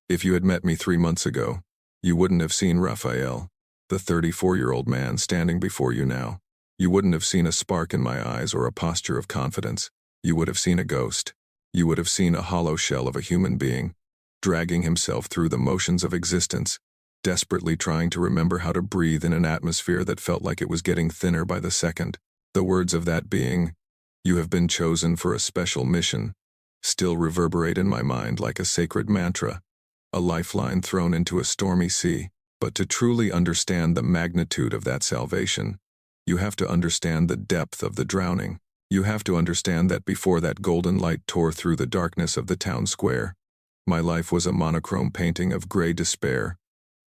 If you had met me 3 months ago, you wouldn't have seen Raphael, the 34-year-old man standing before you now. You wouldn't have seen a spark in my eyes or a posture of confidence. You would have seen a ghost. You would have seen a hollow shell of a human being, dragging himself through the motions of existence, desperately trying to remember how to breathe in an atmosphere that felt like it was getting thinner by the second. The words of that being, "You have been chosen for a special mission," still reverberate in my mind like a sacred mantra, a lifeline thrown into a stormy sea. But to truly understand the magnitude of that salvation, you have to understand the depth of the drowning. You have to understand that before that golden light tore through the darkness of the town square, my life was a monochrome painting of gray despair,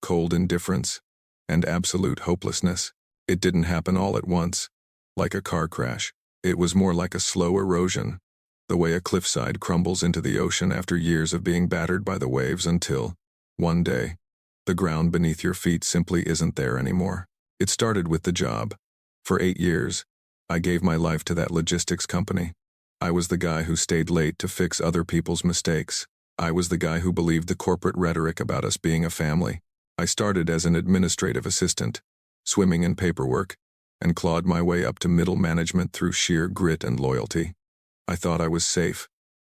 cold indifference, and absolute hopelessness. It didn't happen all at once, like a car crash. It was more like a slow erosion, the way a cliffside crumbles into the ocean after years of being battered by the waves until, one day, the ground beneath your feet simply isn't there anymore. It started with the job. For 8 years, I gave my life to that logistics company. I was the guy who stayed late to fix other people's mistakes. I was the guy who believed the corporate rhetoric about us being a family. I started as an administrative assistant, swimming in paperwork, and clawed my way up to middle management through sheer grit and loyalty. I thought I was safe.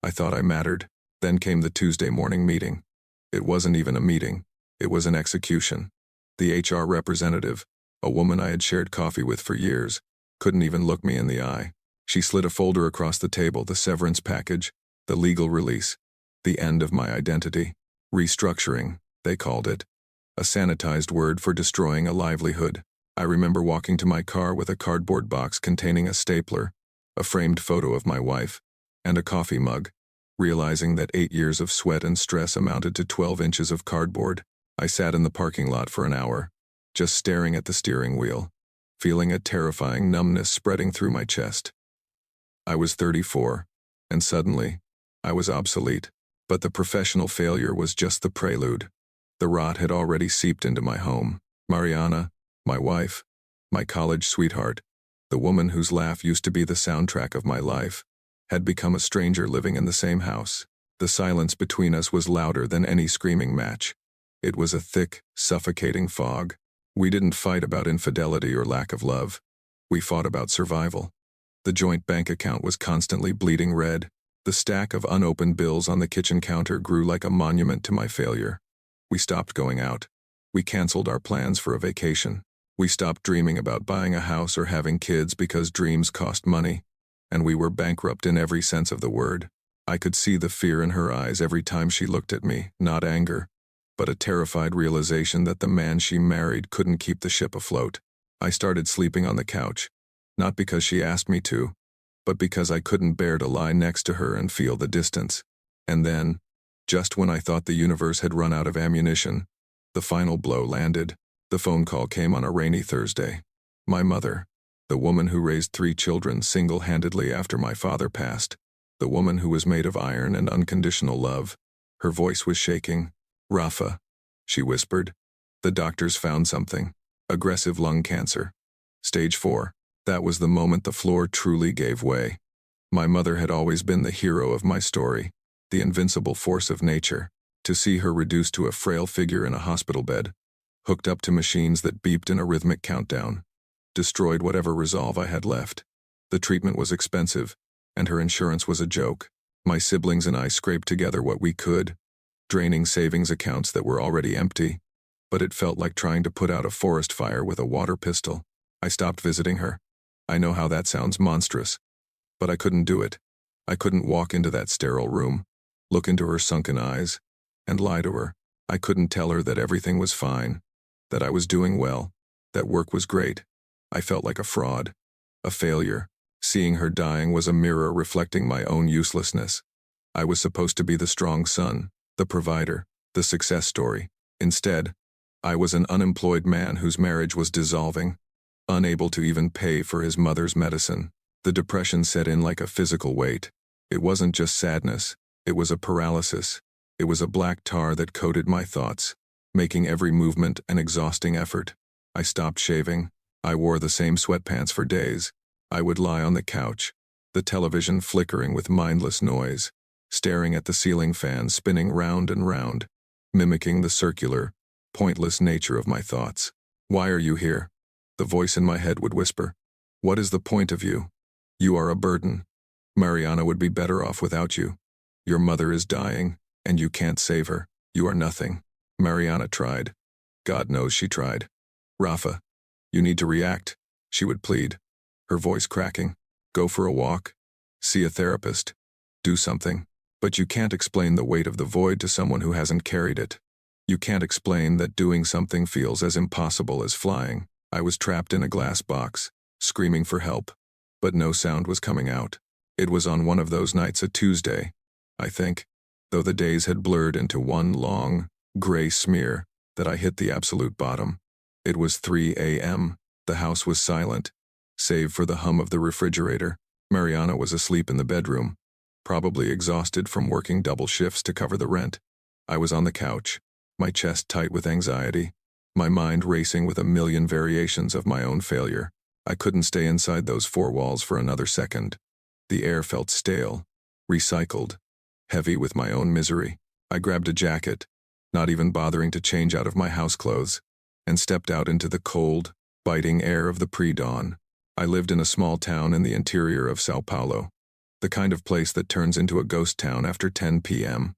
I thought I mattered. Then came the Tuesday morning meeting. It wasn't even a meeting. It was an execution. The HR representative, a woman I had shared coffee with for years, couldn't even look me in the eye. She slid a folder across the table, the severance package, the legal release, the end of my identity. Restructuring, they called it. A sanitized word for destroying a livelihood. I remember walking to my car with a cardboard box containing a stapler, a framed photo of my wife, and a coffee mug, realizing that 8 years of sweat and stress amounted to 12 inches of cardboard. I sat in the parking lot for an hour, just staring at the steering wheel, feeling a terrifying numbness spreading through my chest. I was 34, and suddenly, I was obsolete. But the professional failure was just the prelude. The rot had already seeped into my home. Mariana, my wife, my college sweetheart, the woman whose laugh used to be the soundtrack of my life, had become a stranger living in the same house. The silence between us was louder than any screaming match. It was a thick, suffocating fog. We didn't fight about infidelity or lack of love. We fought about survival. The joint bank account was constantly bleeding red. The stack of unopened bills on the kitchen counter grew like a monument to my failure. We stopped going out. We canceled our plans for a vacation. We stopped dreaming about buying a house or having kids because dreams cost money, and we were bankrupt in every sense of the word. I could see the fear in her eyes every time she looked at me, not anger, but a terrified realization that the man she married couldn't keep the ship afloat. I started sleeping on the couch, not because she asked me to, but because I couldn't bear to lie next to her and feel the distance. And then, just when I thought the universe had run out of ammunition, the final blow landed. The phone call came on a rainy Thursday. My mother, the woman who raised 3 children single-handedly after my father passed, the woman who was made of iron and unconditional love, her voice was shaking. "Rafa," she whispered, "the doctors found something. Aggressive lung cancer. Stage 4. That was the moment the floor truly gave way. My mother had always been the hero of my story, the invincible force of nature. To see her reduced to a frail figure in a hospital bed, hooked up to machines that beeped in a rhythmic countdown, destroyed whatever resolve I had left. The treatment was expensive, and her insurance was a joke. My siblings and I scraped together what we could, draining savings accounts that were already empty, but it felt like trying to put out a forest fire with a water pistol. I stopped visiting her. I know how that sounds monstrous, but I couldn't do it. I couldn't walk into that sterile room, look into her sunken eyes, and lie to her. I couldn't tell her that everything was fine, that I was doing well, that work was great. I felt like a fraud, a failure. Seeing her dying was a mirror reflecting my own uselessness. I was supposed to be the strong son, the provider, the success story. Instead, I was an unemployed man whose marriage was dissolving, unable to even pay for his mother's medicine. The depression set in like a physical weight. It wasn't just sadness, it was a paralysis. It was a black tar that coated my thoughts, making every movement an exhausting effort. I stopped shaving. I wore the same sweatpants for days. I would lie on the couch, the television flickering with mindless noise, staring at the ceiling fan spinning round and round. mimicking the circular, pointless nature of my thoughts. Why are you here? The voice in my head would whisper. What is the point of you? You are a burden. Mariana would be better off without you. Your mother is dying, and you can't save her. You are nothing. Mariana tried. God knows she tried. Rafa, you need to react, she would plead, her voice cracking. Go for a walk. See a therapist. Do something. But you can't explain the weight of the void to someone who hasn't carried it. You can't explain that doing something feels as impossible as flying. I was trapped in a glass box, screaming for help, but no sound was coming out. It was on one of those nights, a Tuesday, I think, though the days had blurred into one long, gray smear, that I hit the absolute bottom. It was 3 a.m. The house was silent, save for the hum of the refrigerator. Mariana was asleep in the bedroom, probably exhausted from working double shifts to cover the rent. I was on the couch, my chest tight with anxiety, my mind racing with a million variations of my own failure. I couldn't stay inside those four walls for another second. The air felt stale, recycled, heavy with my own misery. I grabbed a jacket, not even bothering to change out of my house clothes, and stepped out into the cold, biting air of the pre-dawn. I lived in a small town in the interior of Sao Paulo, the kind of place that turns into a ghost town after 10 p.m.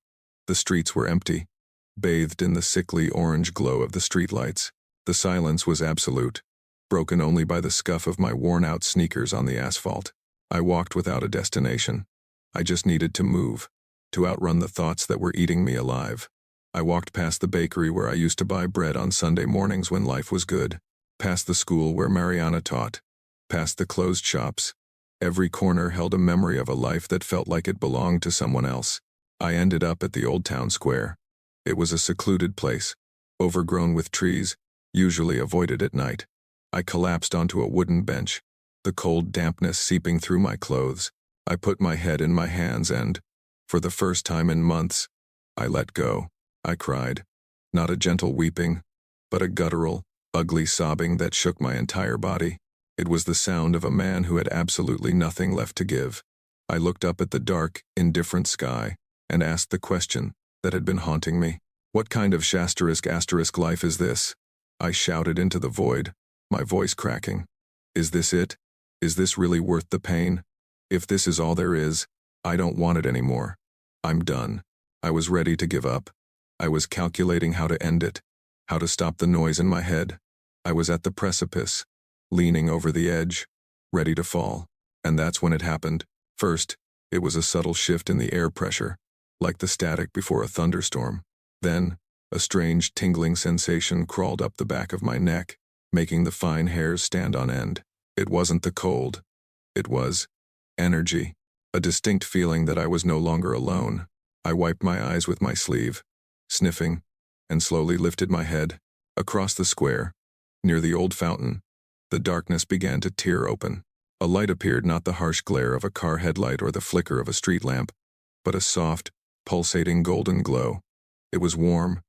The streets were empty, bathed in the sickly orange glow of the streetlights. The silence was absolute, broken only by the scuff of my worn-out sneakers on the asphalt. I walked without a destination. I just needed to move, to outrun the thoughts that were eating me alive. I walked past the bakery where I used to buy bread on Sunday mornings when life was good, past the school where Mariana taught, past the closed shops. Every corner held a memory of a life that felt like it belonged to someone else. I ended up at the old town square. It was a secluded place, overgrown with trees, usually avoided at night. I collapsed onto a wooden bench, the cold dampness seeping through my clothes. I put my head in my hands and, for the first time in months, I let go. I cried. Not a gentle weeping, but a guttural, ugly sobbing that shook my entire body. It was the sound of a man who had absolutely nothing left to give. I looked up at the dark, indifferent sky and asked the question that had been haunting me. What kind of *** life is this? I shouted into the void, my voice cracking. Is this it? Is this really worth the pain? If this is all there is, I don't want it anymore. I'm done. I was ready to give up. I was calculating how to end it, how to stop the noise in my head. I was at the precipice, leaning over the edge, ready to fall. And that's when it happened. First, it was a subtle shift in the air pressure, like the static before a thunderstorm. Then, a strange tingling sensation crawled up the back of my neck, making the fine hairs stand on end. It wasn't the cold. It was energy, a distinct feeling that I was no longer alone. I wiped my eyes with my sleeve, sniffing, and slowly lifted my head. Across the square, near the old fountain, the darkness began to tear open. A light appeared, not the harsh glare of a car headlight or the flicker of a street lamp, but a soft, pulsating golden glow. It was warm.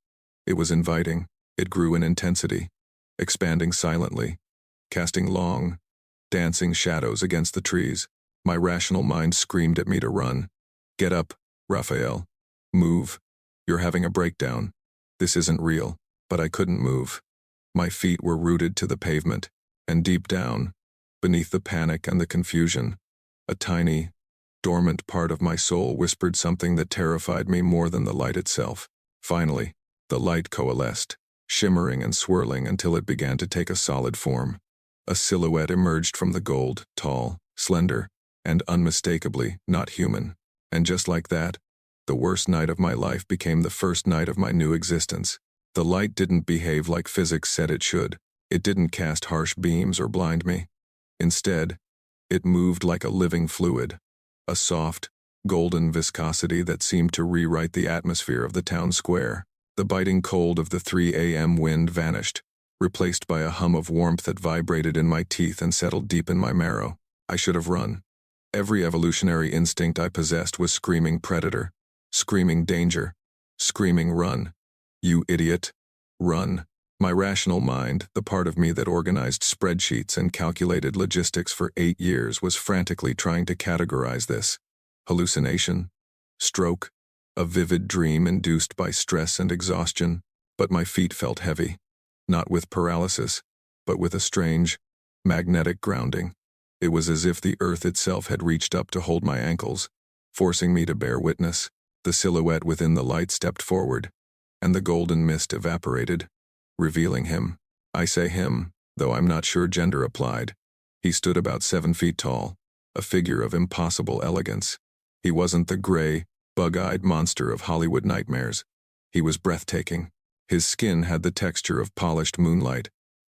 It was inviting. It grew in intensity, expanding silently, casting long, dancing shadows against the trees. My rational mind screamed at me to run. Get up, Raphael. Move. You're having a breakdown. This isn't real. But I couldn't move. My feet were rooted to the pavement, and deep down, beneath the panic and the confusion, a tiny, dormant part of my soul whispered something that terrified me more than the light itself. Finally, the light coalesced, shimmering and swirling until it began to take a solid form. A silhouette emerged from the gold, tall, slender, and unmistakably not human. And just like that, the worst night of my life became the first night of my new existence. The light didn't behave like physics said it should. It didn't cast harsh beams or blind me. Instead, it moved like a living fluid, a soft, golden viscosity that seemed to rewrite the atmosphere of the town square. The biting cold of the 3 a.m. wind vanished, replaced by a hum of warmth that vibrated in my teeth and settled deep in my marrow. I should have run. Every evolutionary instinct I possessed was screaming predator, screaming danger, screaming run. You idiot. Run. My rational mind, the part of me that organized spreadsheets and calculated logistics for 8 years, was frantically trying to categorize this. Hallucination? Stroke? a vivid dream induced by stress and exhaustion, but my feet felt heavy, not with paralysis, but with a strange, magnetic grounding. It was as if the earth itself had reached up to hold my ankles, forcing me to bear witness. The silhouette within the light stepped forward, and the golden mist evaporated, revealing him. I say him, though I'm not sure gender applied. He stood about 7 feet tall, a figure of impossible elegance. He wasn't the gray, bug-eyed monster of Hollywood nightmares. He was breathtaking. His skin had the texture of polished moonlight,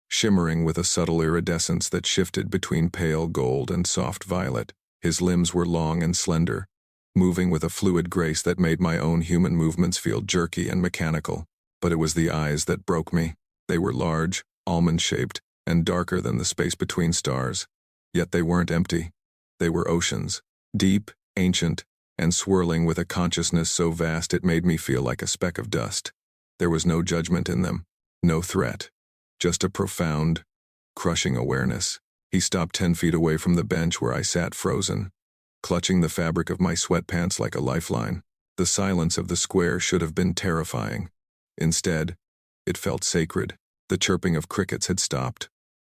shimmering with a subtle iridescence that shifted between pale gold and soft violet. His limbs were long and slender, moving with a fluid grace that made my own human movements feel jerky and mechanical. But it was the eyes that broke me. They were large, almond-shaped, and darker than the space between stars. Yet they weren't empty. They were oceans, deep, ancient, and swirling with a consciousness so vast it made me feel like a speck of dust. There was no judgment in them, no threat, just a profound, crushing awareness. He stopped 10 feet away from the bench where I sat frozen, clutching the fabric of my sweatpants like a lifeline. The silence of the square should have been terrifying. Instead, it felt sacred. The chirping of crickets had stopped.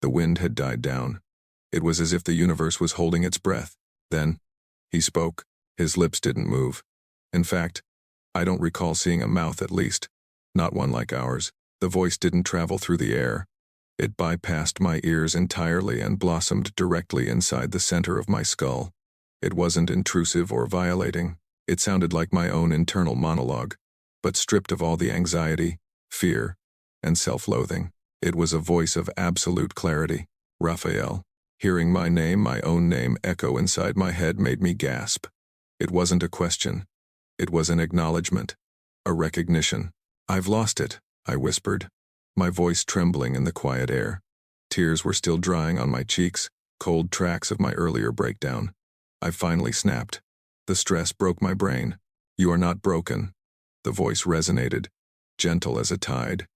The wind had died down. It was as if the universe was holding its breath. Then, he spoke. His lips didn't move. In fact, I don't recall seeing a mouth at least, not one like ours. The voice didn't travel through the air. It bypassed my ears entirely and blossomed directly inside the center of my skull. It wasn't intrusive or violating. It sounded like my own internal monologue, but stripped of all the anxiety, fear, and self-loathing. It was a voice of absolute clarity. Raphael. Hearing my name, my own name, echo inside my head made me gasp. It wasn't a question. It was an acknowledgement, a recognition. "I've lost it," I whispered, my voice trembling in the quiet air. Tears were still drying on my cheeks, cold tracks of my earlier breakdown. I finally snapped. The stress broke my brain. "You are not broken." The voice resonated, gentle as a tide.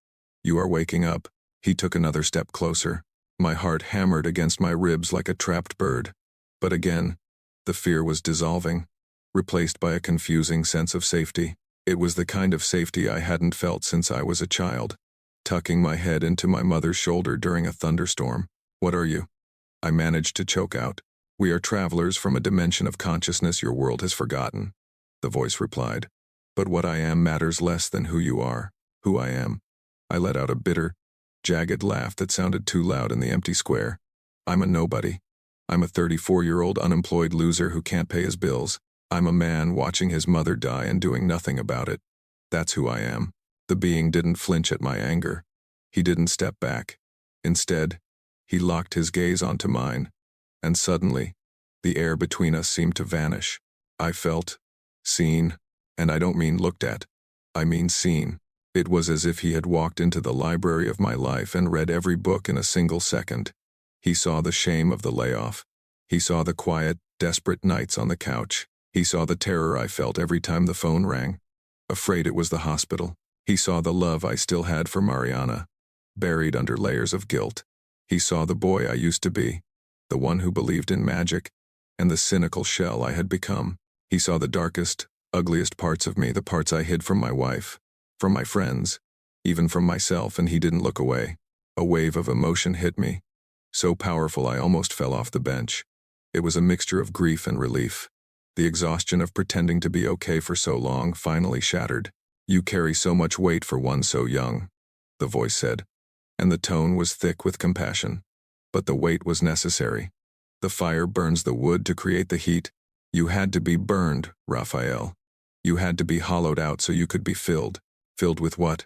"You are waking up." He took another step closer. My heart hammered against my ribs like a trapped bird. But again, the fear was dissolving, replaced by a confusing sense of safety. It was the kind of safety I hadn't felt since I was a child, tucking my head into my mother's shoulder during a thunderstorm. "What are you?" I managed to choke out. "We are travelers from a dimension of consciousness your world has forgotten," the voice replied. "But what I am matters less than who you are, who I am." I let out a bitter, jagged laugh that sounded too loud in the empty square. "I'm a nobody. I'm a 34-year-old unemployed loser who can't pay his bills. I'm a man watching his mother die and doing nothing about it. That's who I am." The being didn't flinch at my anger. He didn't step back. Instead, he locked his gaze onto mine, and suddenly, the air between us seemed to vanish. I felt seen, and I don't mean looked at. I mean seen. It was as if he had walked into the library of my life and read every book in a single second. He saw the shame of the layoff. He saw the quiet, desperate nights on the couch. He saw the terror I felt every time the phone rang, afraid it was the hospital. He saw the love I still had for Mariana, buried under layers of guilt. He saw the boy I used to be, the one who believed in magic, and the cynical shell I had become. He saw the darkest, ugliest parts of me, the parts I hid from my wife, from my friends, even from myself, and he didn't look away. A wave of emotion hit me, so powerful I almost fell off the bench. It was a mixture of grief and relief. The exhaustion of pretending to be okay for so long finally shattered. "You carry so much weight for one so young," the voice said, and the tone was thick with compassion. But the weight was necessary. The fire burns the wood to create the heat. You had to be burned, Raphael. You had to be hollowed out so you could be filled. "Filled with what?"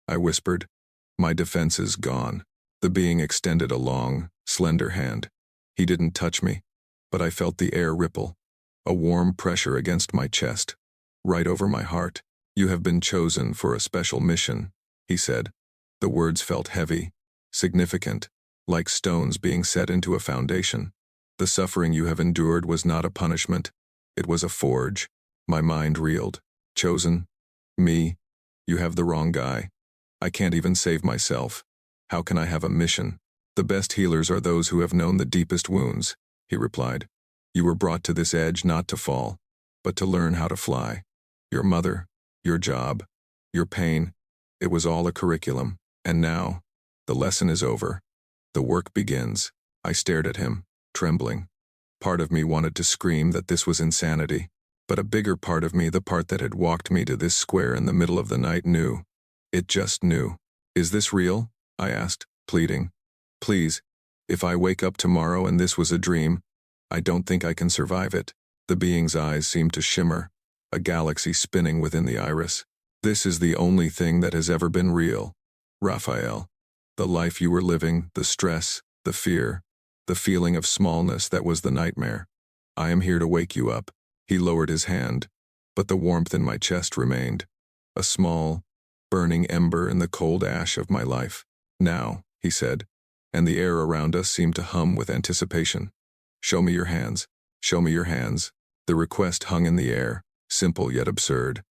I whispered. My defenses gone. The being extended a long, slender hand. He didn't touch me, but I felt the air ripple, a warm pressure against my chest, right over my heart. "You have been chosen for a special mission," he said. The words felt heavy, significant, like stones being set into a foundation. "The suffering you have endured was not a punishment. It was a forge." My mind reeled. "Chosen? Me? You have the wrong guy. I can't even save myself. How can I have a mission?" "The best healers are those who have known the deepest wounds," he replied. "You were brought to this edge not to fall, but to learn how to fly. Your mother, your job, your pain. It was all a curriculum. And now, the lesson is over. The work begins. I stared at him, trembling. Part of me wanted to scream that this was insanity, but a bigger part of me, the part that had walked me to this square in the middle of the night, knew. It just knew. Is this real? I asked, pleading. Please, if I wake up tomorrow and this was a dream, I don't think I can survive it. The being's eyes seemed to shimmer, a galaxy spinning within the iris. This is the only thing that has ever been real, Raphael. The life you were living, the stress, the fear, the feeling of smallness that was the nightmare. I am here to wake you up. He lowered his hand, but the warmth in my chest remained. A small, burning ember in the cold ash of my life. Now, he said, and the air around us seemed to hum with anticipation. Show me your hands. Show me your hands. The request hung in the air, simple yet absurd.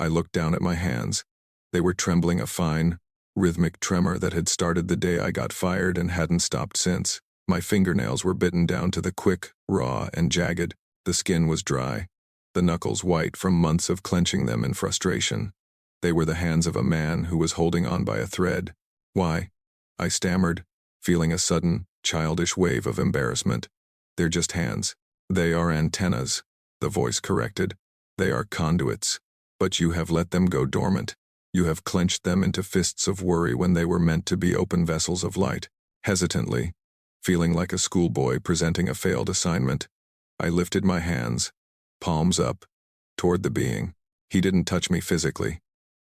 I looked down at my hands. They were trembling, a fine, rhythmic tremor that had started the day I got fired and hadn't stopped since. My fingernails were bitten down to the quick, raw, and jagged. The skin was dry, the knuckles white from months of clenching them in frustration. They were the hands of a man who was holding on by a thread. Why? I stammered, feeling a sudden, childish wave of embarrassment. They're just hands. They are antennas, the voice corrected. They are conduits. But you have let them go dormant. You have clenched them into fists of worry when they were meant to be open vessels of light. Hesitantly, feeling like a schoolboy presenting a failed assignment, I lifted my hands, palms up, toward the being. He didn't touch me physically.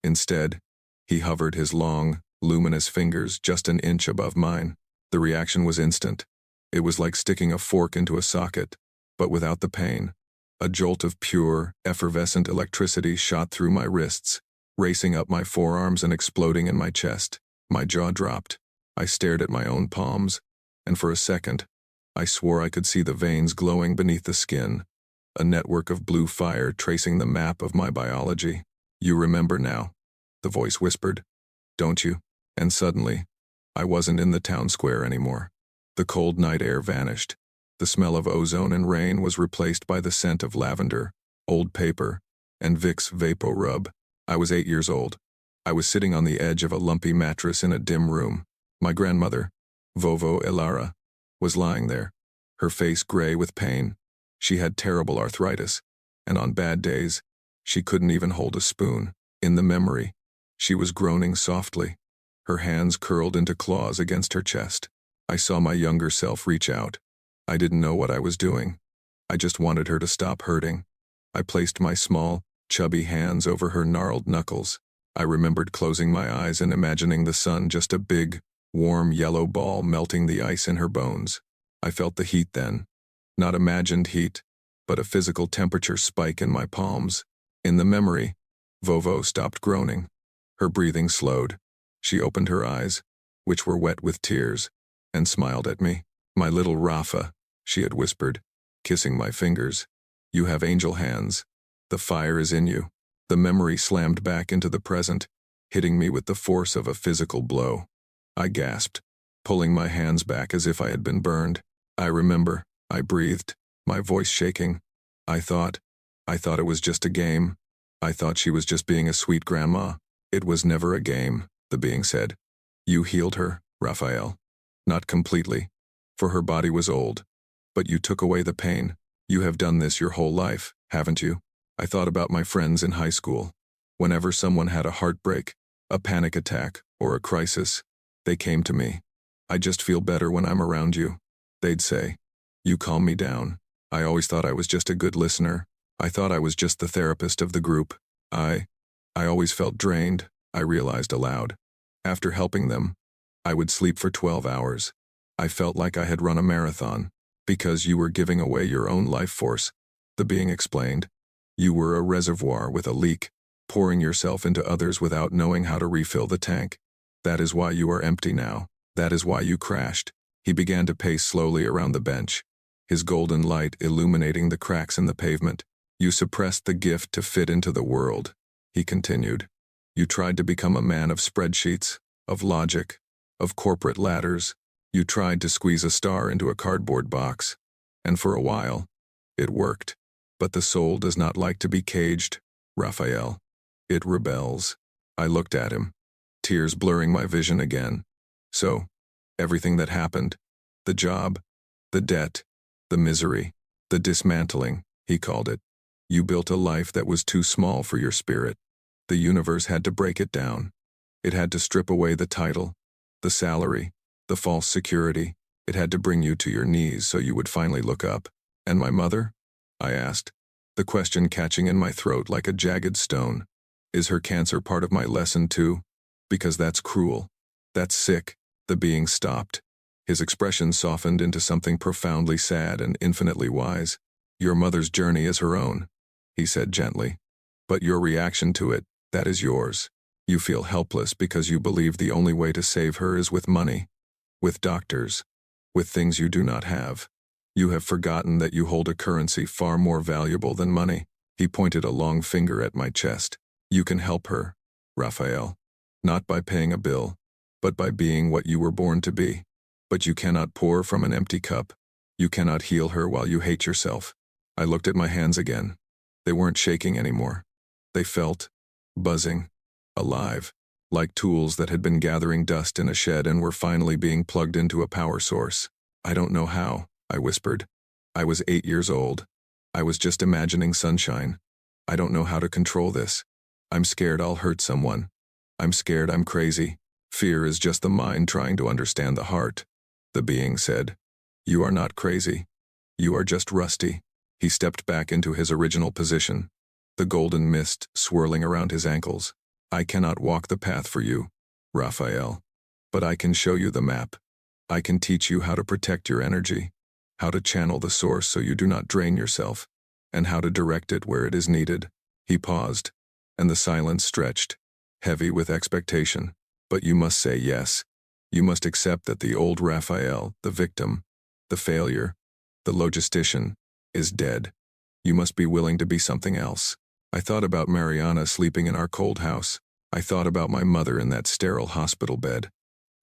Instead, he hovered his long, luminous fingers just an inch above mine. The reaction was instant. It was like sticking a fork into a socket, but without the pain. A jolt of pure, effervescent electricity shot through my wrists, racing up my forearms and exploding in my chest. My jaw dropped. I stared at my own palms, and for a second, I swore I could see the veins glowing beneath the skin, a network of blue fire tracing the map of my biology. You remember now, the voice whispered, don't you? And suddenly, I wasn't in the town square anymore. The cold night air vanished. The smell of ozone and rain was replaced by the scent of lavender, old paper, and Vicks Vapo Rub. I was 8 years old. I was sitting on the edge of a lumpy mattress in a dim room. My grandmother, Vovo Elara, was lying there, her face gray with pain. She had terrible arthritis, and on bad days, she couldn't even hold a spoon. In the memory, she was groaning softly, her hands curled into claws against her chest. I saw my younger self reach out. I didn't know what I was doing. I just wanted her to stop hurting. I placed my small, chubby hands over her gnarled knuckles. I remembered closing my eyes and imagining the sun just a big, warm yellow ball melting the ice in her bones. I felt the heat then. Not imagined heat, but a physical temperature spike in my palms. In the memory, Vovo stopped groaning. Her breathing slowed. She opened her eyes, which were wet with tears, and smiled at me. My little Rafa, she had whispered, kissing my fingers. You have angel hands. The fire is in you. The memory slammed back into the present, hitting me with the force of a physical blow. I gasped, pulling my hands back as if I had been burned. I remember, I breathed, my voice shaking. I thought it was just a game. I thought she was just being a sweet grandma. It was never a game, the being said. You healed her, Raphael. Not completely, for her body was old. But you took away the pain. You have done this your whole life, haven't you? I thought about my friends in high school. Whenever someone had a heartbreak, a panic attack, or a crisis, they came to me. I just feel better when I'm around you. They'd say, you calm me down. I always thought I was just a good listener. I thought I was just the therapist of the group. I always felt drained, I realized aloud. After helping them, I would sleep for 12 hours. I felt like I had run a marathon. Because you were giving away your own life force, the being explained. You were a reservoir with a leak, pouring yourself into others without knowing how to refill the tank. That is why you are empty now. That is why you crashed. He began to pace slowly around the bench, his golden light illuminating the cracks in the pavement. You suppressed the gift to fit into the world, he continued. You tried to become a man of spreadsheets, of logic, of corporate ladders. You tried to squeeze a star into a cardboard box, and for a while, it worked. But the soul does not like to be caged, Raphael. It rebels. I looked at him, tears blurring my vision again. So, everything that happened, the job, the debt, the misery, the dismantling, he called it. You built a life that was too small for your spirit. The universe had to break it down. It had to strip away the title, the salary, the false security. It had to bring you to your knees so you would finally look up. And my mother? I asked, the question catching in my throat like a jagged stone. Is her cancer part of my lesson too? Because that's cruel. That's sick. The being stopped. His expression softened into something profoundly sad and infinitely wise. Your mother's journey is her own, he said gently. But your reaction to it, that is yours. You feel helpless because you believe the only way to save her is with money, with doctors, with things you do not have. You have forgotten that you hold a currency far more valuable than money. He pointed a long finger at my chest. You can help her, Raphael. Not by paying a bill, but by being what you were born to be. But you cannot pour from an empty cup. You cannot heal her while you hate yourself. I looked at my hands again. They weren't shaking anymore. They felt buzzing, alive, like tools that had been gathering dust in a shed and were finally being plugged into a power source. I don't know how, I whispered. I was 8 years old. I was just imagining sunshine. I don't know how to control this. I'm scared I'll hurt someone. I'm scared I'm crazy. Fear is just the mind trying to understand the heart. The being said, You are not crazy. You are just rusty. He stepped back into his original position, the golden mist swirling around his ankles. I cannot walk the path for you, Raphael, but I can show you the map. I can teach you how to protect your energy, how to channel the source so you do not drain yourself, and how to direct it where it is needed. He paused, and the silence stretched, heavy with expectation. But you must say yes. You must accept that the old Raphael, the victim, the failure, the logistician, is dead. You must be willing to be something else. I thought about Mariana sleeping in our cold house. I thought about my mother in that sterile hospital bed.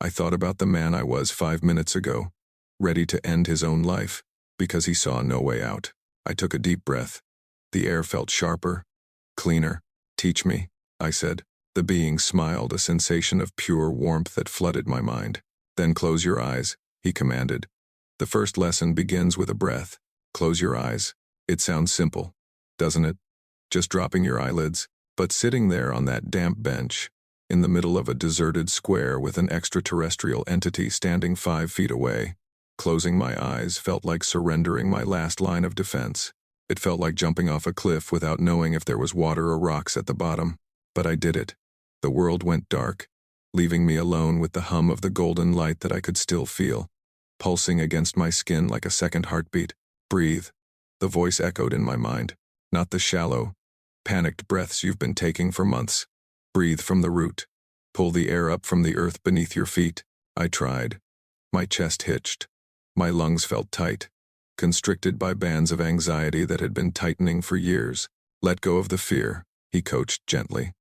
I thought about the man I was 5 minutes ago, ready to end his own life, because he saw no way out. I took a deep breath. The air felt sharper, cleaner. Teach me, I said. The being smiled, a sensation of pure warmth that flooded my mind. Then close your eyes, he commanded. The first lesson begins with a breath. Close your eyes. It sounds simple, doesn't it? Just dropping your eyelids. But sitting there on that damp bench, in the middle of a deserted square with an extraterrestrial entity standing 5 feet away, closing my eyes felt like surrendering my last line of defense. It felt like jumping off a cliff without knowing if there was water or rocks at the bottom. But I did it. The world went dark, leaving me alone with the hum of the golden light that I could still feel, pulsing against my skin like a second heartbeat. Breathe, the voice echoed in my mind. Not the shallow, panicked breaths you've been taking for months. Breathe from the root. Pull the air up from the earth beneath your feet. I tried. My chest hitched. My lungs felt tight, constricted by bands of anxiety that had been tightening for years. Let go of the fear, he coached gently.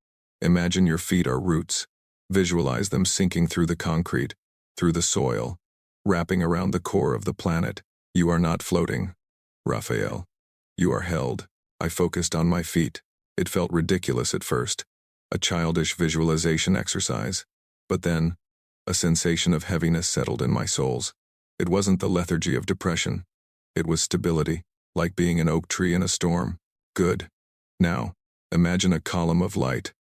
Imagine your feet are roots. Visualize them sinking through the concrete, through the soil, wrapping around the core of the planet. You are not floating, Raphael. You are held. I focused on my feet. It felt ridiculous at first, a childish visualization exercise. But then, a sensation of heaviness settled in my soles. It wasn't the lethargy of depression. It was stability, like being an oak tree in a storm. Good. Now, imagine a column of light.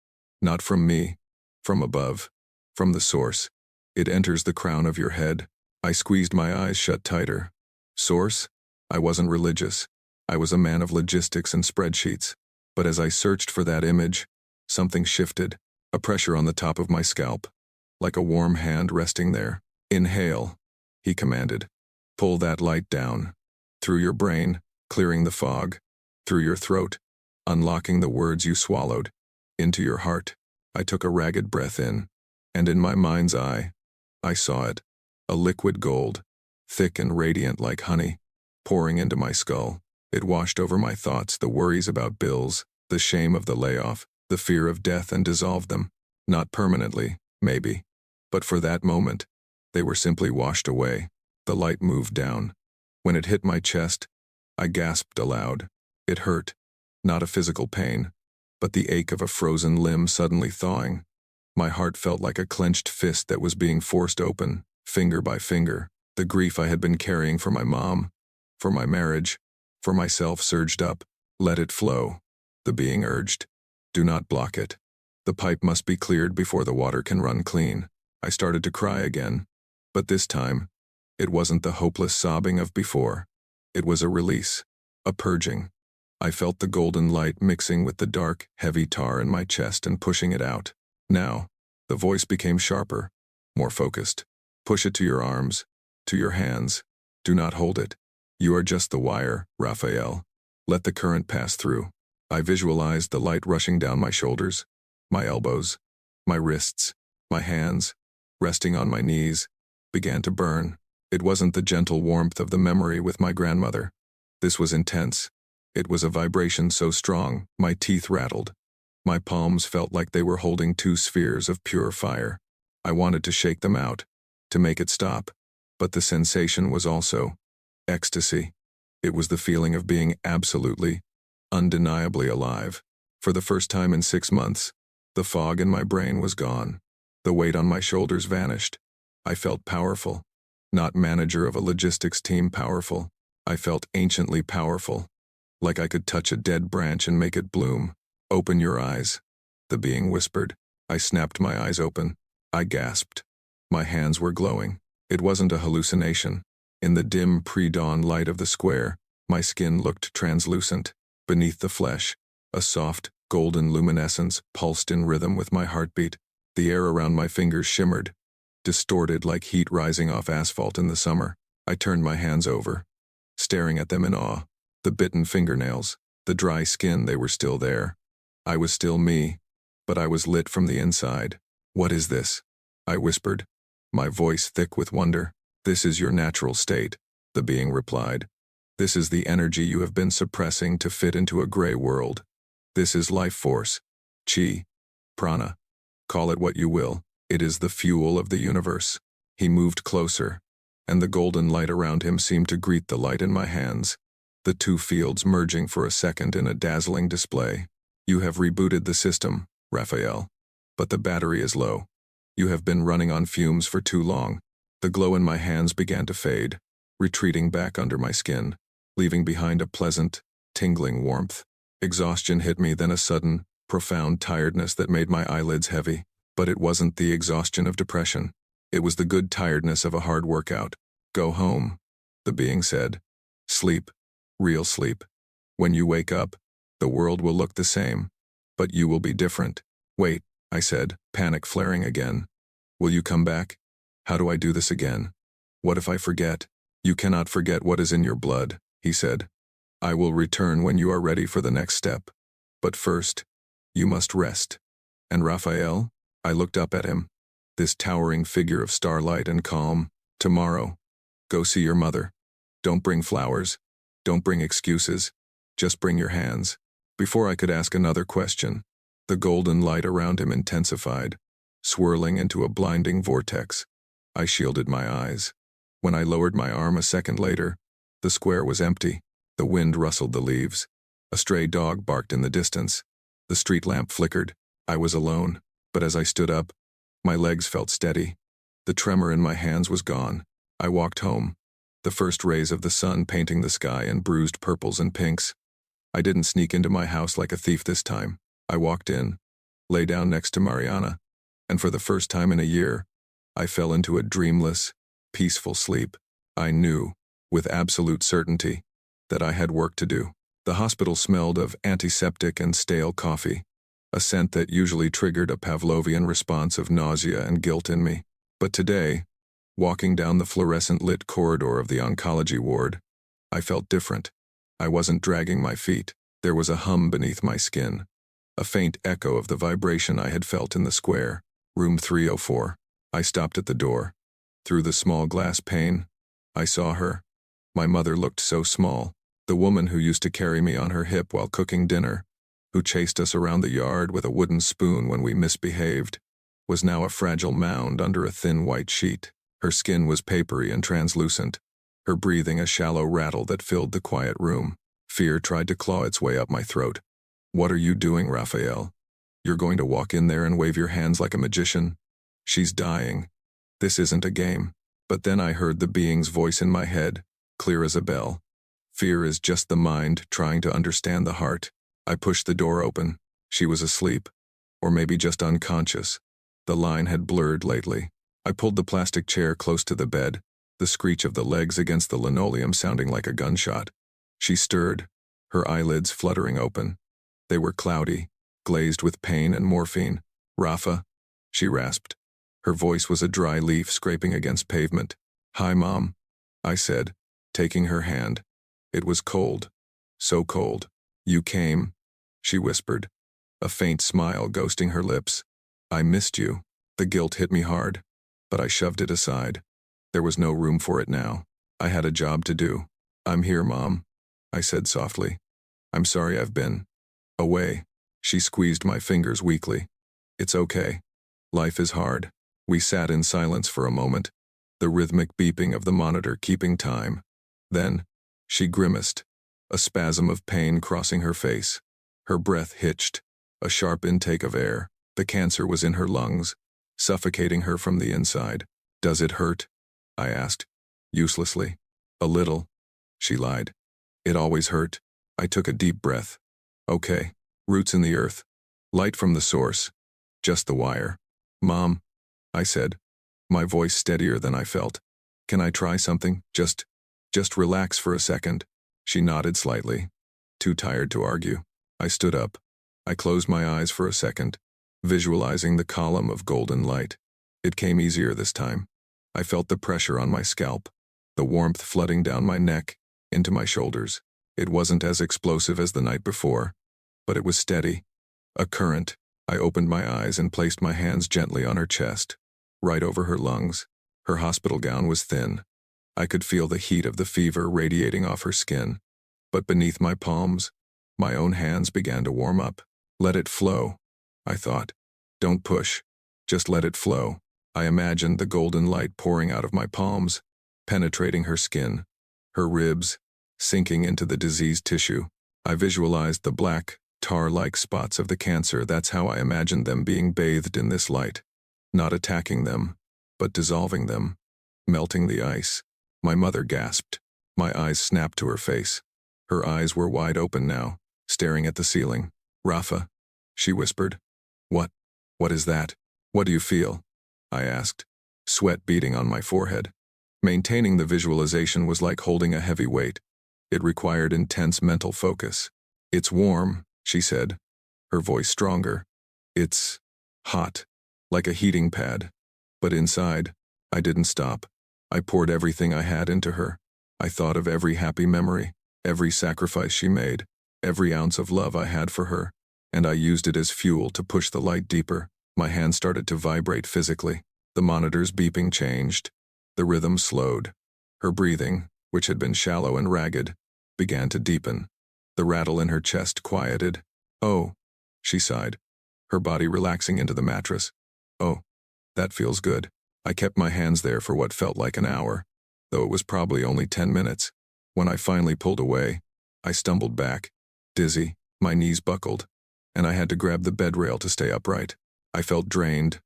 Not from me, from above, from the source. It enters the crown of your head. I squeezed my eyes shut tighter. Source? I wasn't religious. I was a man of logistics and spreadsheets. But as I searched for that image, something shifted, a pressure on the top of my scalp, like a warm hand resting there. Inhale, he commanded. Pull that light down. Through your brain, clearing the fog. Through your throat, unlocking the words you swallowed. Into your heart. I took a ragged breath in, and in my mind's eye, I saw it, a liquid gold, thick and radiant like honey, pouring into my skull. It washed over my thoughts, the worries about bills, the shame of the layoff, the fear of death, and dissolved them. Not permanently, maybe, but for that moment, they were simply washed away. The light moved down. When it hit my chest, I gasped aloud. It hurt, not a physical pain, but the ache of a frozen limb suddenly thawing. My heart felt like a clenched fist that was being forced open, finger by finger. The grief I had been carrying for my mom, for my marriage, for myself surged up. Let it flow, the being urged. Do not block it. The pipe must be cleared before the water can run clean. I started to cry again, but this time, it wasn't the hopeless sobbing of before. It was a release, a purging. I felt the golden light mixing with the dark, heavy tar in my chest and pushing it out. Now, the voice became sharper, more focused. Push it to your arms, to your hands. Do not hold it. You are just the wire, Raphael. Let the current pass through. I visualized the light rushing down my shoulders, my elbows, my wrists, my hands, resting on my knees, began to burn. It wasn't the gentle warmth of the memory with my grandmother. This was intense. It was a vibration so strong, my teeth rattled. My palms felt like they were holding two spheres of pure fire. I wanted to shake them out, to make it stop, but the sensation was also ecstasy. It was the feeling of being absolutely, undeniably alive. For the first time in 6 months, the fog in my brain was gone. The weight on my shoulders vanished. I felt powerful. Not manager of a logistics team powerful. I felt anciently powerful. Like I could touch a dead branch and make it bloom. Open your eyes, the being whispered. I snapped my eyes open. I gasped. My hands were glowing. It wasn't a hallucination. In the dim pre-dawn light of the square, my skin looked translucent. Beneath the flesh, a soft, golden luminescence pulsed in rhythm with my heartbeat. The air around my fingers shimmered, distorted like heat rising off asphalt in the summer. I turned my hands over, staring at them in awe. The bitten fingernails, the dry skin, they were still there. I was still me, but I was lit from the inside. What is this? I whispered, my voice thick with wonder. This is your natural state, the being replied. This is the energy you have been suppressing to fit into a gray world. This is life force, chi, prana. Call it what you will. It is the fuel of the universe. He moved closer, and the golden light around him seemed to greet the light in my hands, the two fields merging for a second in a dazzling display. You have rebooted the system, Raphael, but the battery is low. You have been running on fumes for too long. The glow in my hands began to fade, retreating back under my skin, leaving behind a pleasant, tingling warmth. Exhaustion hit me, then a sudden, profound tiredness that made my eyelids heavy. But it wasn't the exhaustion of depression. It was the good tiredness of a hard workout. Go home, the being said. Sleep, real sleep. When you wake up, the world will look the same, but you will be different. Wait, I said, panic flaring again. Will you come back? How do I do this again? What if I forget? You cannot forget what is in your blood, he said. I will return when you are ready for the next step. But first, you must rest. And Raphael? I looked up at him, this towering figure of starlight and calm. Tomorrow, go see your mother. Don't bring flowers. Don't bring excuses. Just bring your hands. Before I could ask another question, the golden light around him intensified, swirling into a blinding vortex. I shielded my eyes. When I lowered my arm a second later, the square was empty. The wind rustled the leaves. A stray dog barked in the distance. The street lamp flickered. I was alone. But as I stood up, my legs felt steady. The tremor in my hands was gone. I walked home, the first rays of the sun painting the sky in bruised purples and pinks. I didn't sneak into my house like a thief this time. I walked in, lay down next to Mariana, and for the first time in a year, I fell into a dreamless, peaceful sleep. I knew, with absolute certainty, that I had work to do. The hospital smelled of antiseptic and stale coffee, a scent that usually triggered a Pavlovian response of nausea and guilt in me. But today, walking down the fluorescent-lit corridor of the oncology ward, I felt different. I wasn't dragging my feet. There was a hum beneath my skin, a faint echo of the vibration I had felt in the square, room 304. I stopped at the door. Through the small glass pane, I saw her. My mother looked so small, the woman who used to carry me on her hip while cooking dinner, who chased us around the yard with a wooden spoon when we misbehaved, was now a fragile mound under a thin white sheet. Her skin was papery and translucent, her breathing a shallow rattle that filled the quiet room. Fear tried to claw its way up my throat. What are you doing, Raphael? You're going to walk in there and wave your hands like a magician? She's dying. This isn't a game. But then I heard the being's voice in my head, clear as a bell. Fear is just the mind trying to understand the heart. I pushed the door open. She was asleep. Or maybe just unconscious. The line had blurred lately. I pulled the plastic chair close to the bed, the screech of the legs against the linoleum sounding like a gunshot. She stirred, her eyelids fluttering open. They were cloudy, glazed with pain and morphine. "Rafa," she rasped. Her voice was a dry leaf scraping against pavement. "Hi, Mom," I said, taking her hand. It was cold. So cold. "You came," she whispered, a faint smile ghosting her lips. "I missed you." The guilt hit me hard, but I shoved it aside. There was no room for it now. I had a job to do. "I'm here, Mom," I said softly. "I'm sorry I've been away." She squeezed my fingers weakly. "It's okay. Life is hard." We sat in silence for a moment, the rhythmic beeping of the monitor keeping time. Then, she grimaced, a spasm of pain crossing her face. Her breath hitched, a sharp intake of air. The cancer was in her lungs, suffocating her from the inside. "Does it hurt?" I asked, uselessly. "A little," she lied. "It always hurt." I took a deep breath. "Okay, roots in the earth. Light from the source. Just the wire." "Mom," I said, my voice steadier than I felt. "Can I try something? Just relax for a second." She nodded slightly. Too tired to argue. I stood up. I closed my eyes for a second, visualizing the column of golden light. It came easier this time. I felt the pressure on my scalp, the warmth flooding down my neck, into my shoulders. It wasn't as explosive as the night before, but it was steady. A current. I opened my eyes and placed my hands gently on her chest, right over her lungs. Her hospital gown was thin. I could feel the heat of the fever radiating off her skin. But beneath my palms, my own hands began to warm up. "Let it flow," I thought. "Don't push. Just let it flow." I imagined the golden light pouring out of my palms, penetrating her skin, her ribs, sinking into the diseased tissue. I visualized the black, tar-like spots of the cancer. That's how I imagined them being bathed in this light. Not attacking them, but dissolving them, melting the ice. My mother gasped. My eyes snapped to her face. Her eyes were wide open now, staring at the ceiling. "Rafa," she whispered. What is that? What do you feel?" I asked, sweat beading on my forehead. Maintaining the visualization was like holding a heavy weight. It required intense mental focus. "It's warm," she said, her voice stronger. "It's hot, like a heating pad." But inside, I didn't stop. I poured everything I had into her. I thought of every happy memory, every sacrifice she made, every ounce of love I had for her, and I used it as fuel to push the light deeper. My hands started to vibrate physically. The monitor's beeping changed. The rhythm slowed. Her breathing, which had been shallow and ragged, began to deepen. The rattle in her chest quieted. "Oh," she sighed, her body relaxing into the mattress. "Oh, that feels good." I kept my hands there for what felt like an hour, though it was probably only 10 minutes. When I finally pulled away, I stumbled back, dizzy, my knees buckled, and I had to grab the bed rail to stay upright. I felt drained,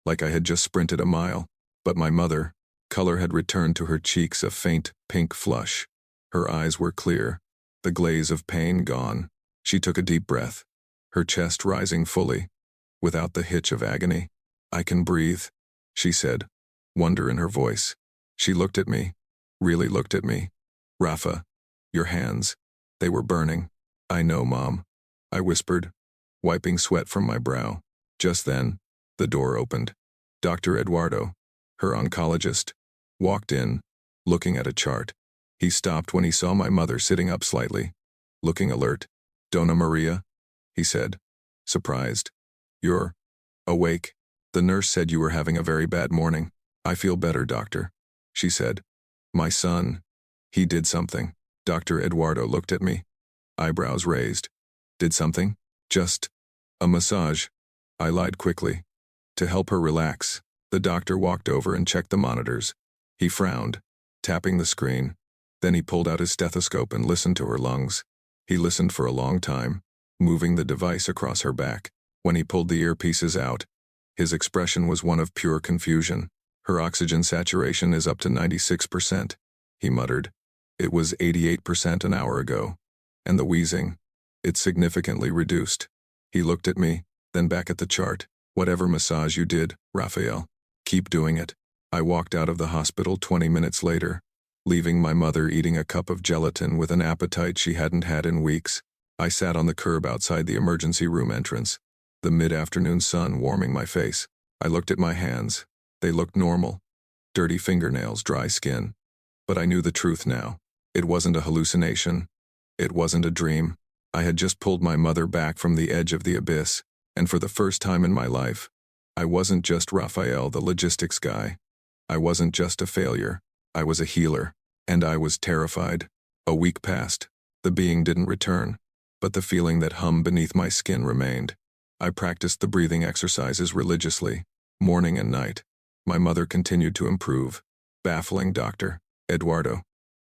like I had just sprinted a mile. But my mother, color had returned to her cheeks, a faint pink flush. Her eyes were clear, the glaze of pain gone. She took a deep breath, her chest rising fully, without the hitch of agony. "I can breathe," she said, wonder in her voice. She looked at me, really looked at me. "Rafa, your hands, they were burning." "I know, Mom," I whispered, wiping sweat from my brow. Just then, the door opened. Dr. Eduardo, her oncologist, walked in, looking at a chart. He stopped when he saw my mother sitting up slightly, looking alert. "Dona Maria," he said, surprised. "You're awake. The nurse said you were having a very bad morning." "I feel better, doctor," she said. "My son, he did something." Dr. Eduardo looked at me, eyebrows raised. "Did something?" "Just a massage," I lied quickly. To help her relax, the doctor walked over and checked the monitors. He frowned, tapping the screen. Then he pulled out his stethoscope and listened to her lungs. He listened for a long time, moving the device across her back. When he pulled the earpieces out, his expression was one of pure confusion. Her oxygen saturation is up to 96%, he muttered. It was 88% an hour ago. And the wheezing, it's significantly reduced. He looked at me, then back at the chart. Whatever massage you did, Raphael, keep doing it. I walked out of the hospital 20 minutes later, leaving my mother eating a cup of gelatin with an appetite she hadn't had in weeks. I sat on the curb outside the emergency room entrance, the mid-afternoon sun warming my face. I looked at my hands. They looked normal. Dirty fingernails, dry skin. But I knew the truth now. It wasn't a hallucination. It wasn't a dream. I had just pulled my mother back from the edge of the abyss, and for the first time in my life, I wasn't just Raphael, the logistics guy. I wasn't just a failure. I was a healer, and I was terrified. A week passed. The being didn't return, but the feeling that hummed beneath my skin remained. I practiced the breathing exercises religiously, morning and night. My mother continued to improve. Baffling, Dr. Eduardo.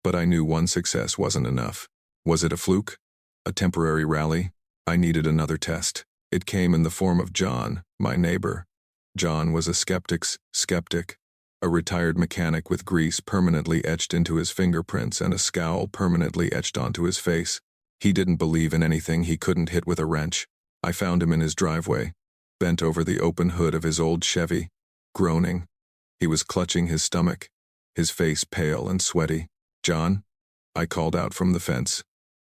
But I knew one success wasn't enough. Was it a fluke? A temporary rally? I needed another test. It came in the form of John, my neighbor. John was a skeptic, a retired mechanic with grease permanently etched into his fingerprints and a scowl permanently etched onto his face. He didn't believe in anything he couldn't hit with a wrench. I found him in his driveway, bent over the open hood of his old Chevy, groaning. He was clutching his stomach, his face pale and sweaty. "John?" I called out from the fence.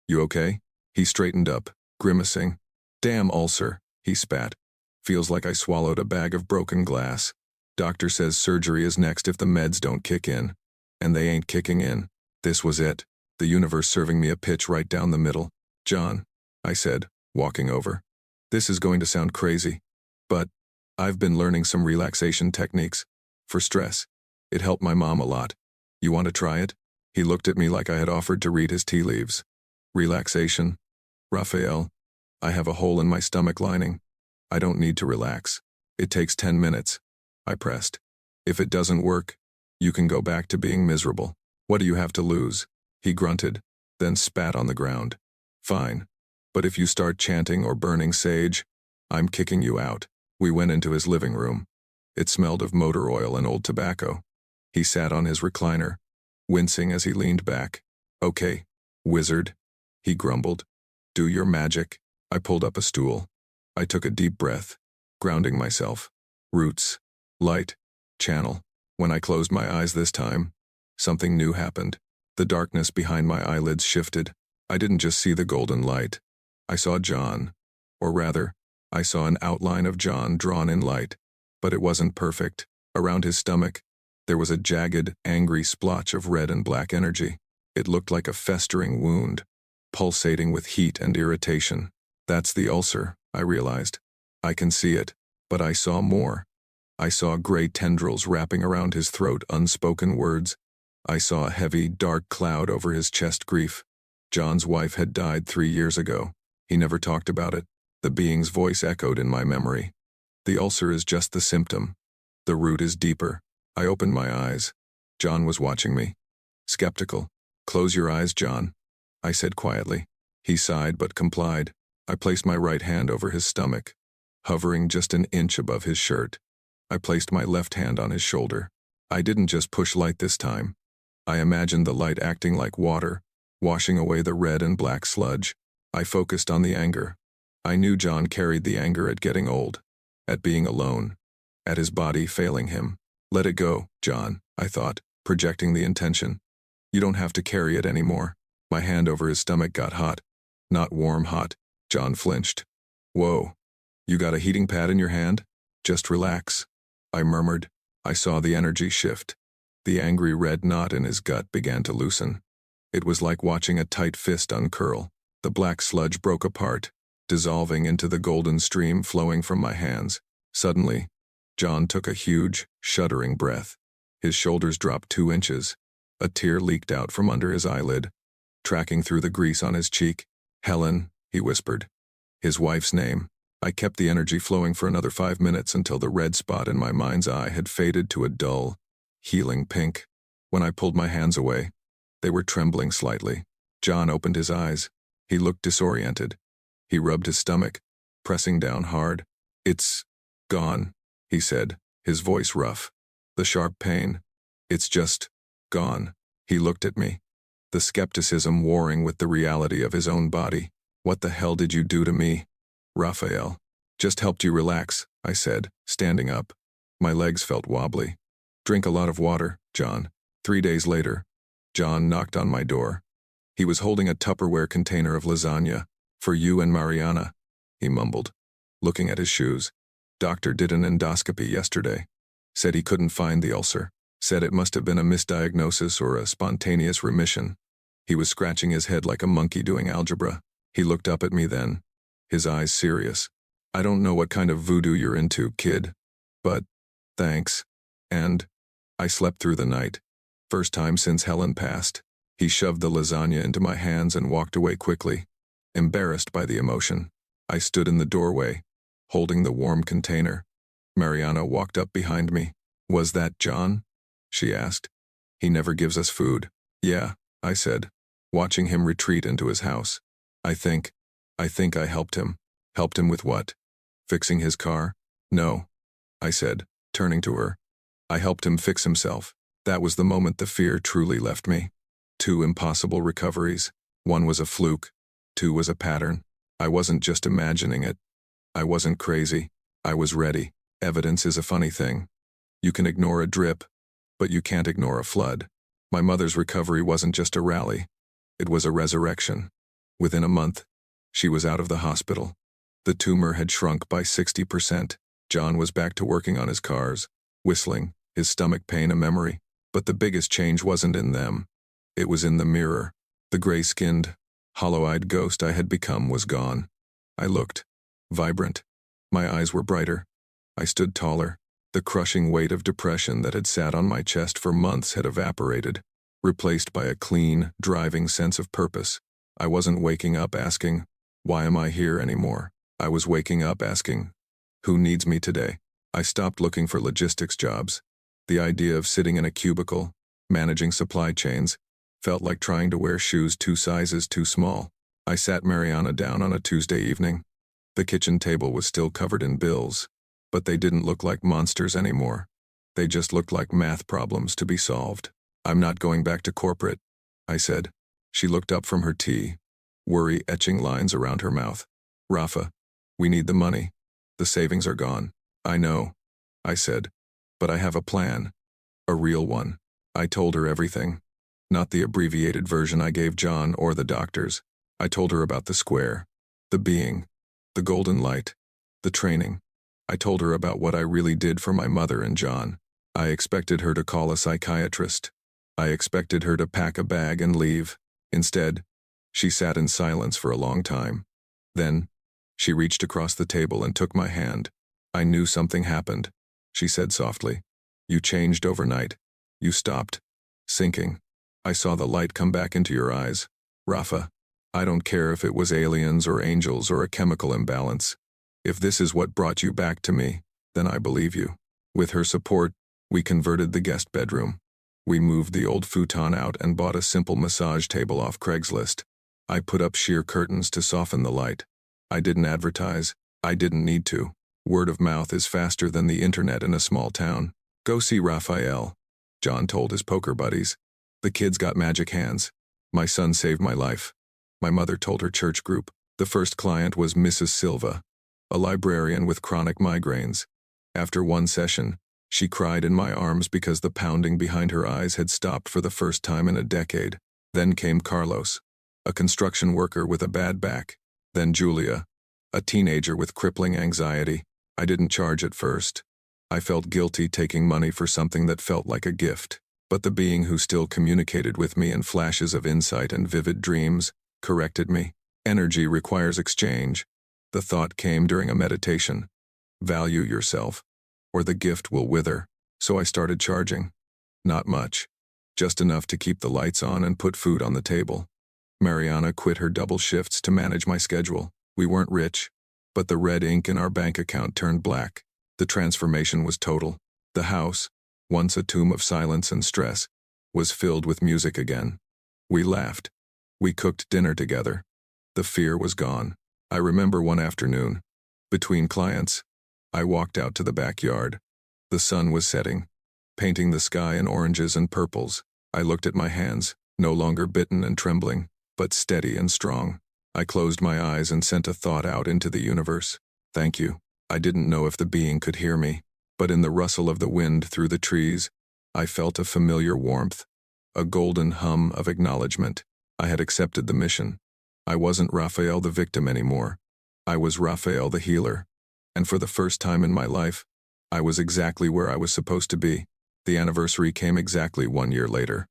"You okay?" He straightened up, grimacing. "Damn ulcer," he spat. "Feels like I swallowed a bag of broken glass. Doctor says surgery is next if the meds don't kick in. And they ain't kicking in." This was it, the universe serving me a pitch right down the middle. "John," I said, walking over. "This is going to sound crazy, but I've been learning some relaxation techniques for stress. It helped my mom a lot. You want to try it?" He looked at me like I had offered to read his tea leaves. "Relaxation? Raphael, I have a hole in my stomach lining. I don't need to relax. It takes 10 minutes. I pressed. "If it doesn't work, you can go back to being miserable. What do you have to lose?" He grunted, then spat on the ground. "Fine. But if you start chanting or burning sage, I'm kicking you out." We went into his living room. It smelled of motor oil and old tobacco. He sat on his recliner, wincing as he leaned back. "Okay, wizard," he grumbled. "Do your magic." I pulled up a stool. I took a deep breath, grounding myself. Roots, light, channel. When I closed my eyes this time, something new happened. The darkness behind my eyelids shifted. I didn't just see the golden light. I saw John. Or rather, I saw an outline of John drawn in light. But it wasn't perfect. Around his stomach, there was a jagged, angry splotch of red and black energy. It looked like a festering wound, pulsating with heat and irritation. "That's the ulcer," I realized. "I can see it." But I saw more. I saw gray tendrils wrapping around his throat, unspoken words. I saw a heavy, dark cloud over his chest. Grief. John's wife had died 3 years ago. He never talked about it. The being's voice echoed in my memory. "The ulcer is just the symptom. The root is deeper." I opened my eyes. John was watching me. Skeptical. "Close your eyes, John," I said quietly. He sighed but complied. I placed my right hand over his stomach, hovering just an inch above his shirt. I placed my left hand on his shoulder. I didn't just push light this time. I imagined the light acting like water, washing away the red and black sludge. I focused on the anger. I knew John carried the anger at getting old, at being alone, at his body failing him. "Let it go, John," I thought, projecting the intention. "You don't have to carry it anymore." My hand over his stomach got hot. Not warm hot. John flinched. "Whoa. You got a heating pad in your hand? Just relax," I murmured. I saw the energy shift. The angry red knot in his gut began to loosen. It was like watching a tight fist uncurl. The black sludge broke apart, dissolving into the golden stream flowing from my hands. Suddenly, John took a huge, shuddering breath. His shoulders dropped 2 inches. A tear leaked out from under his eyelid, tracking through the grease on his cheek. "Helen," he whispered. His wife's name. I kept the energy flowing for another 5 minutes until the red spot in my mind's eye had faded to a dull, healing pink. When I pulled my hands away, they were trembling slightly. John opened his eyes. He looked disoriented. He rubbed his stomach, pressing down hard. It's gone, he said, his voice rough. The sharp pain. It's just gone. He looked at me, the skepticism warring with the reality of his own body. What the hell did you do to me? Raphael. Just helped you relax, I said, standing up. My legs felt wobbly. Drink a lot of water, John. 3 days later, John knocked on my door. He was holding a Tupperware container of lasagna. For you and Mariana, he mumbled, looking at his shoes. Doctor did an endoscopy yesterday. Said he couldn't find the ulcer. Said it must have been a misdiagnosis or a spontaneous remission. He was scratching his head like a monkey doing algebra. He looked up at me then, his eyes serious. I don't know what kind of voodoo you're into, kid. But, thanks. And, I slept through the night. First time since Helen passed. He shoved the lasagna into my hands and walked away quickly. Embarrassed by the emotion, I stood in the doorway, holding the warm container. Mariana walked up behind me. Was that John? She asked. He never gives us food. Yeah, I said, watching him retreat into his house. I think I helped him. Helped him with what? Fixing his car? No, I said, turning to her. I helped him fix himself. That was the moment the fear truly left me. 2 impossible recoveries. 1 was a fluke. 2 was a pattern. I wasn't just imagining it. I wasn't crazy. I was ready. Evidence is a funny thing. You can ignore a drip, but you can't ignore a flood. My mother's recovery wasn't just a rally. It was a resurrection. Within a month, she was out of the hospital. The tumor had shrunk by 60%. John was back to working on his cars, whistling, his stomach pain a memory. But the biggest change wasn't in them. It was in the mirror. The gray-skinned, hollow-eyed ghost I had become was gone. I looked, vibrant. My eyes were brighter. I stood taller. The crushing weight of depression that had sat on my chest for months had evaporated, replaced by a clean, driving sense of purpose. I wasn't waking up asking, why am I here anymore? I was waking up asking, who needs me today? I stopped looking for logistics jobs. The idea of sitting in a cubicle, managing supply chains, felt like trying to wear shoes 2 sizes too small. I sat Mariana down on a Tuesday evening. The kitchen table was still covered in bills, but they didn't look like monsters anymore. They just looked like math problems to be solved. I'm not going back to corporate, I said. She looked up from her tea, worry etching lines around her mouth. Rafa, we need the money. The savings are gone. I know, I said, but I have a plan. A real one. I told her everything. Not the abbreviated version I gave John or the doctors. I told her about the square, the being, the golden light, the training. I told her about what I really did for my mother and John. I expected her to call a psychiatrist. I expected her to pack a bag and leave. Instead, she sat in silence for a long time. Then, she reached across the table and took my hand. I knew something happened, she said softly. You changed overnight. You stopped sinking. I saw the light come back into your eyes. Rafa, I don't care if it was aliens or angels or a chemical imbalance. If this is what brought you back to me, then I believe you. With her support, we converted the guest bedroom. We moved the old futon out and bought a simple massage table off Craigslist. I put up sheer curtains to soften the light. I didn't advertise. I didn't need to. Word of mouth is faster than the internet in a small town. Go see Raphael, John told his poker buddies. The kid's got magic hands. My son saved my life. My mother told her church group. The first client was Mrs. Silva, a librarian with chronic migraines. After one session, she cried in my arms because the pounding behind her eyes had stopped for the first time in a decade. Then came Carlos, a construction worker with a bad back. Then Julia, a teenager with crippling anxiety. I didn't charge at first. I felt guilty taking money for something that felt like a gift. But the being who still communicated with me in flashes of insight and vivid dreams corrected me. Energy requires exchange. The thought came during a meditation. Value yourself, or the gift will wither. So I started charging. Not much. Just enough to keep the lights on and put food on the table. Mariana quit her double shifts to manage my schedule. We weren't rich, but the red ink in our bank account turned black. The transformation was total. The house, once a tomb of silence and stress, was filled with music again. We laughed. We cooked dinner together. The fear was gone. I remember one afternoon, between clients, I walked out to the backyard. The sun was setting, painting the sky in oranges and purples. I looked at my hands, no longer bitten and trembling, but steady and strong. I closed my eyes and sent a thought out into the universe. Thank you. I didn't know if the being could hear me, but in the rustle of the wind through the trees, I felt a familiar warmth, a golden hum of acknowledgement. I had accepted the mission. I wasn't Raphael the victim anymore. I was Raphael the healer. And for the first time in my life, I was exactly where I was supposed to be. The anniversary came exactly 1 year later.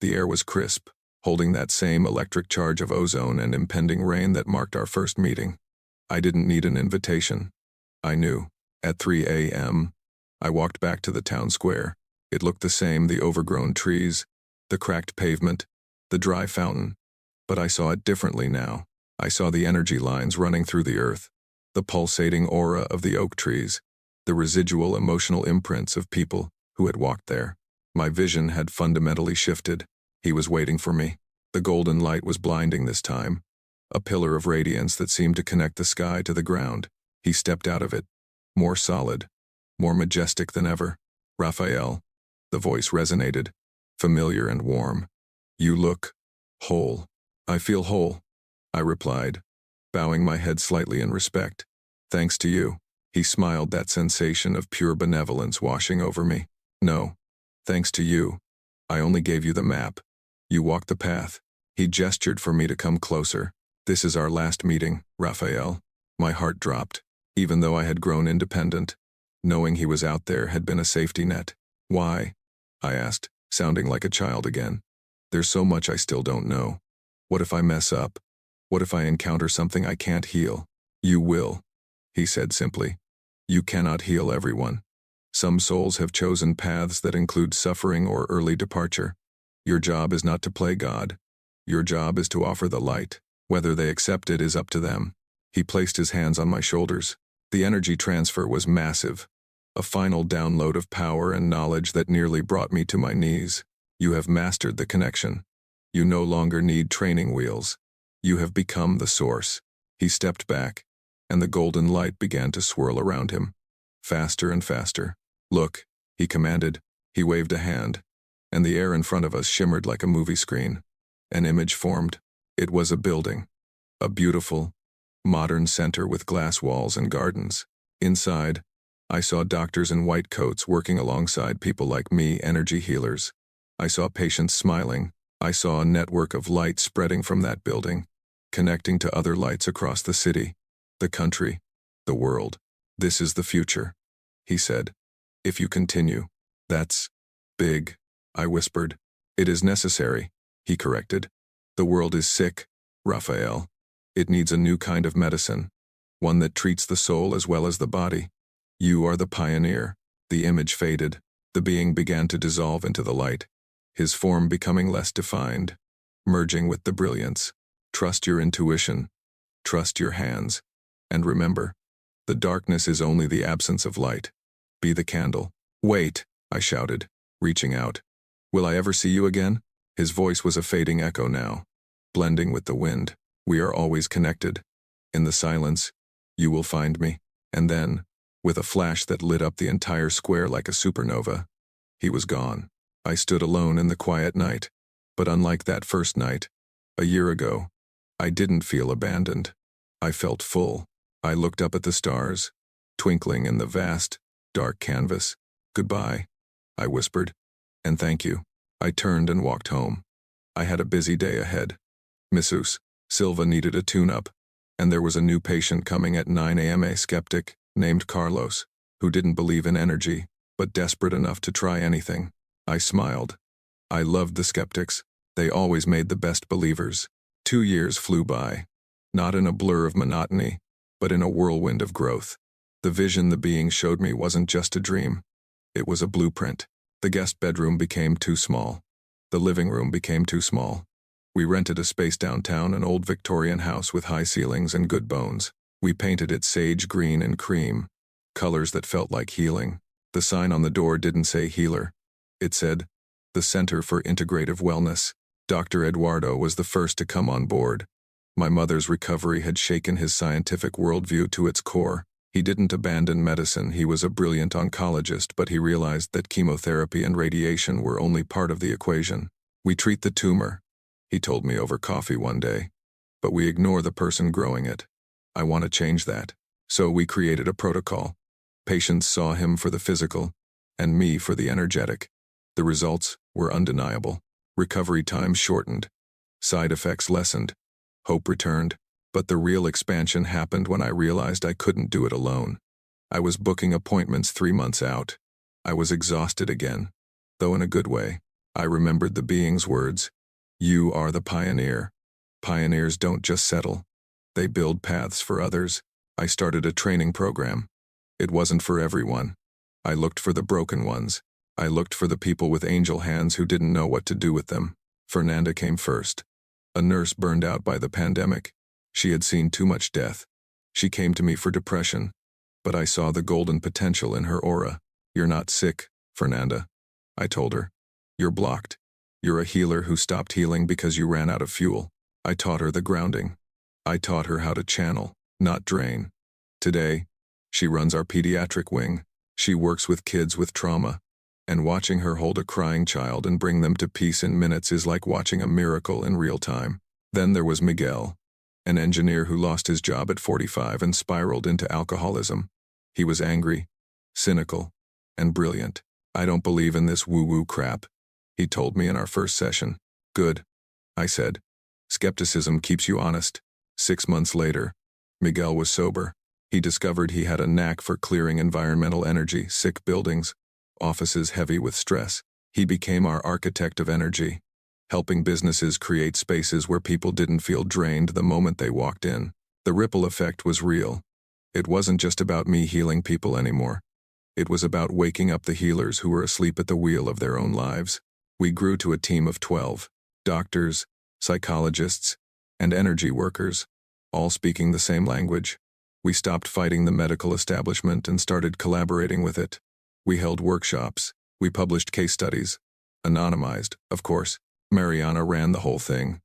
The air was crisp, holding that same electric charge of ozone and impending rain that marked our first meeting. I didn't need an invitation. I knew. At 3 a.m., I walked back to the town square. It looked the same, the overgrown trees, the cracked pavement, the dry fountain. But I saw it differently now. I saw the energy lines running through the earth, the pulsating aura of the oak trees, the residual emotional imprints of people who had walked there. My vision had fundamentally shifted. He was waiting for me. The golden light was blinding this time, a pillar of radiance that seemed to connect the sky to the ground. He stepped out of it, more solid, more majestic than ever. Raphael, the voice resonated, familiar and warm. You look whole. I feel whole, I replied, bowing my head slightly in respect. Thanks to you. He smiled, that sensation of pure benevolence washing over me. No, thanks to you. I only gave you the map. You walked the path. He gestured for me to come closer. This is our last meeting, Raphael. My heart dropped, even though I had grown independent. Knowing he was out there had been a safety net. Why? I asked, sounding like a child again. There's so much I still don't know. What if I mess up? What if I encounter something I can't heal? You will, he said simply. You cannot heal everyone. Some souls have chosen paths that include suffering or early departure. Your job is not to play God. Your job is to offer the light. Whether they accept it is up to them. He placed his hands on my shoulders. The energy transfer was massive, a final download of power and knowledge that nearly brought me to my knees. You have mastered the connection. You no longer need training wheels. You have become the source. He stepped back, and the golden light began to swirl around him, faster and faster. Look, he commanded. He waved a hand, and the air in front of us shimmered like a movie screen. An image formed. It was a building, a beautiful, modern center with glass walls and gardens. Inside, I saw doctors in white coats working alongside people like me, energy healers. I saw patients smiling. I saw a network of light spreading from that building, connecting to other lights across the city, the country, the world. This is the future, he said. If you continue. That's big, I whispered. It is necessary, he corrected. The world is sick, Raphael. It needs a new kind of medicine, one that treats the soul as well as the body. You are the pioneer. The image faded. The being began to dissolve into the light, his form becoming less defined, merging with the brilliance. Trust your intuition. Trust your hands. And remember, the darkness is only the absence of light. Be the candle. Wait, I shouted, reaching out. Will I ever see you again? His voice was a fading echo now, blending with the wind. We are always connected. In the silence, you will find me. And then, with a flash that lit up the entire square like a supernova, he was gone. I stood alone in the quiet night. But unlike that first night, a year ago, I didn't feel abandoned. I felt full. I looked up at the stars, twinkling in the vast, dark canvas. Goodbye, I whispered. And thank you. I turned and walked home. I had a busy day ahead. Mrs. Silva needed a tune-up, and there was a new patient coming at 9 a.m. A skeptic named Carlos, who didn't believe in energy, but desperate enough to try anything. I smiled. I loved the skeptics. They always made the best believers. 2 years flew by, not in a blur of monotony, but in a whirlwind of growth. The vision the being showed me wasn't just a dream. It was a blueprint. The guest bedroom became too small. The living room became too small. We rented a space downtown, an old Victorian house with high ceilings and good bones. We painted it sage green and cream, colors that felt like healing. The sign on the door didn't say healer. It said, the Center for Integrative Wellness. Dr. Eduardo was the first to come on board. My mother's recovery had shaken his scientific worldview to its core. He didn't abandon medicine. He was a brilliant oncologist, but he realized that chemotherapy and radiation were only part of the equation. We treat the tumor, he told me over coffee one day, but we ignore the person growing it. I want to change that. So we created a protocol. Patients saw him for the physical, and me for the energetic. The results were undeniable. Recovery times shortened. Side effects lessened. Hope returned. But the real expansion happened when I realized I couldn't do it alone. I was booking appointments 3 months out. I was exhausted again, though in a good way. I remembered the being's words. You are the pioneer. Pioneers don't just settle. They build paths for others. I started a training program. It wasn't for everyone. I looked for the broken ones. I looked for the people with angel hands who didn't know what to do with them. Fernanda came first. A nurse burned out by the pandemic. She had seen too much death. She came to me for depression, but I saw the golden potential in her aura. You're not sick, Fernanda, I told her. You're blocked. You're a healer who stopped healing because you ran out of fuel. I taught her the grounding. I taught her how to channel, not drain. Today, she runs our pediatric wing. She works with kids with trauma, and watching her hold a crying child and bring them to peace in minutes is like watching a miracle in real time. Then there was Miguel, an engineer who lost his job at 45 and spiraled into alcoholism. He was angry, cynical, and brilliant. I don't believe in this woo-woo crap, he told me in our first session. Good, I said. Skepticism keeps you honest. 6 months later, Miguel was sober. He discovered he had a knack for clearing environmental energy, sick buildings, offices heavy with stress. He became our architect of energy, helping businesses create spaces where people didn't feel drained the moment they walked in. The ripple effect was real. It wasn't just about me healing people anymore. It was about waking up the healers who were asleep at the wheel of their own lives. We grew to a team of 12, doctors, psychologists, and energy workers, all speaking the same language. We stopped fighting the medical establishment and started collaborating with it. We held workshops. We published case studies. Anonymized, of course. Mariana ran the whole thing.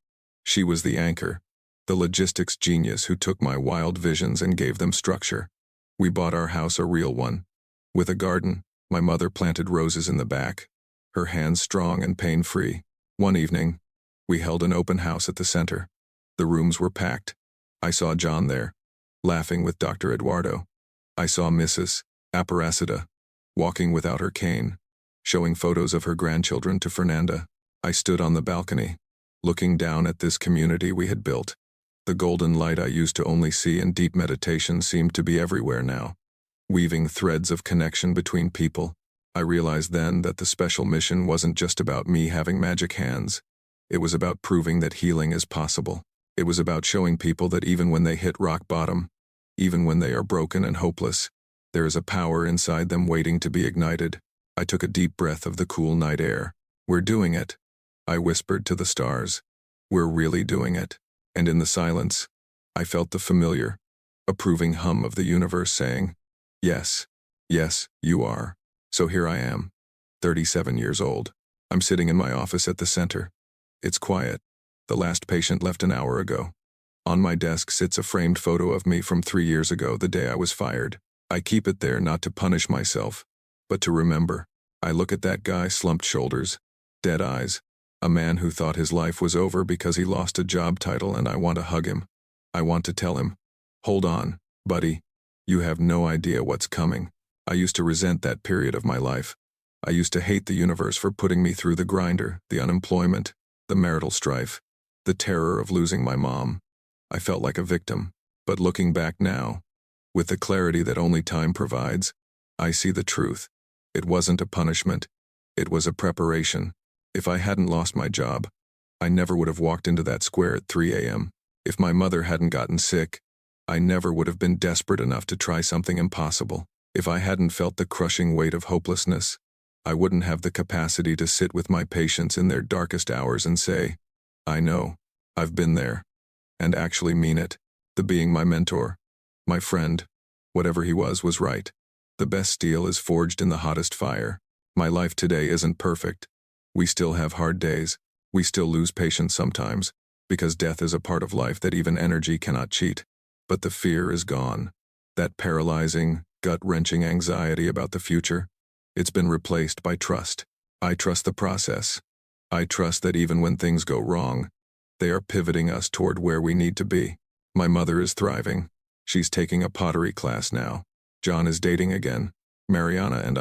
She was the anchor, the logistics genius who took my wild visions and gave them structure. We bought our house a real one. With a garden, my mother planted roses in the back, her hands strong and pain-free. One evening, we held an open house at the center. The rooms were packed. I saw John there, laughing with Dr. Eduardo. I saw Mrs. Aparecida, walking without her cane, showing photos of her grandchildren to Fernanda. I stood on the balcony, looking down at this community we had built. The golden light I used to only see in deep meditation seemed to be everywhere now, weaving threads of connection between people. I realized then that the special mission wasn't just about me having magic hands. It was about proving that healing is possible. It was about showing people that even when they hit rock bottom, even when they are broken and hopeless, there is a power inside them waiting to be ignited. I took a deep breath of the cool night air. We're doing it, I whispered to the stars. We're really doing it. And in the silence, I felt the familiar, approving hum of the universe saying, yes, yes, you are. So here I am, 37 years old. I'm sitting in my office at the center. It's quiet. The last patient left an hour ago. On my desk sits a framed photo of me from 3 years ago, the day I was fired. I keep it there not to punish myself, but to remember. I look at that guy, slumped shoulders, dead eyes, a man who thought his life was over because he lost a job title, and I want to hug him. I want to tell him, hold on, buddy. You have no idea what's coming. I used to resent that period of my life. I used to hate the universe for putting me through the grinder, the unemployment, the marital strife, the terror of losing my mom. I felt like a victim. But looking back now, with the clarity that only time provides, I see the truth. It wasn't a punishment. It was a preparation. If I hadn't lost my job, I never would have walked into that square at 3 a.m. If my mother hadn't gotten sick, I never would have been desperate enough to try something impossible. If I hadn't felt the crushing weight of hopelessness, I wouldn't have the capacity to sit with my patients in their darkest hours and say, I know, I've been there, and actually mean it. The being my mentor, my friend, whatever he was right. The best steel is forged in the hottest fire. My life today isn't perfect. We still have hard days. We still lose patience sometimes. because death is a part of life that even energy cannot cheat. But the fear is gone. That paralyzing, gut-wrenching anxiety about the future, it's been replaced by trust. I trust the process. I trust that even when things go wrong, they are pivoting us toward where we need to be. My mother is thriving. She's taking a pottery class now. John is dating again. Mariana and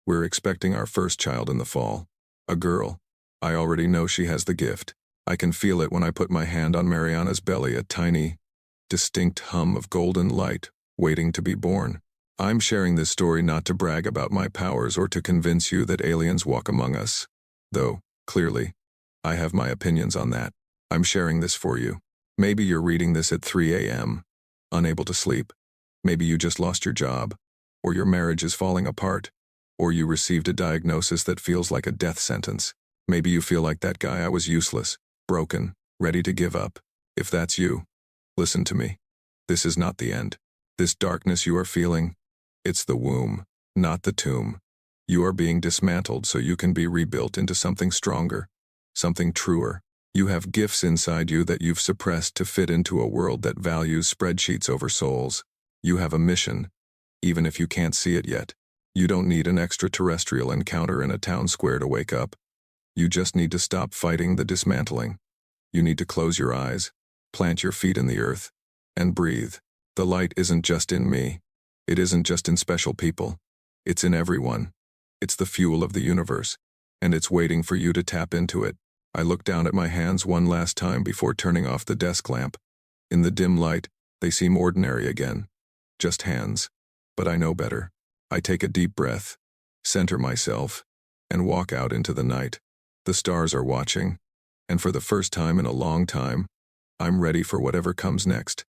we're expecting our first child in the fall. A girl. I already know she has the gift. I can feel it when I put my hand on Mariana's belly, a tiny, distinct hum of golden light, waiting to be born. I'm sharing this story not to brag about my powers or to convince you that aliens walk among us. Though, clearly, I have my opinions on that. I'm sharing this for you. Maybe you're reading this at 3 a.m., unable to sleep. Maybe you just lost your job, or your marriage is falling apart, or you received a diagnosis that feels like a death sentence. Maybe you feel like that guy, I was useless, broken, ready to give up. If that's you, listen to me. This is not the end. This darkness you are feeling, it's the womb, not the tomb. You are being dismantled so you can be rebuilt into something stronger, something truer. You have gifts inside you that you've suppressed to fit into a world that values spreadsheets over souls. You have a mission, even if you can't see it yet. You don't need an extraterrestrial encounter in a town square to wake up. You just need to stop fighting the dismantling. You need to close your eyes, plant your feet in the earth, and breathe. The light isn't just in me. It isn't just in special people. It's in everyone. It's the fuel of the universe, and it's waiting for you to tap into it. I look down at my hands one last time before turning off the desk lamp. In the dim light, they seem ordinary again. Just hands. But I know better. I take a deep breath, center myself, and walk out into the night. The stars are watching, and for the first time in a long time, I'm ready for whatever comes next.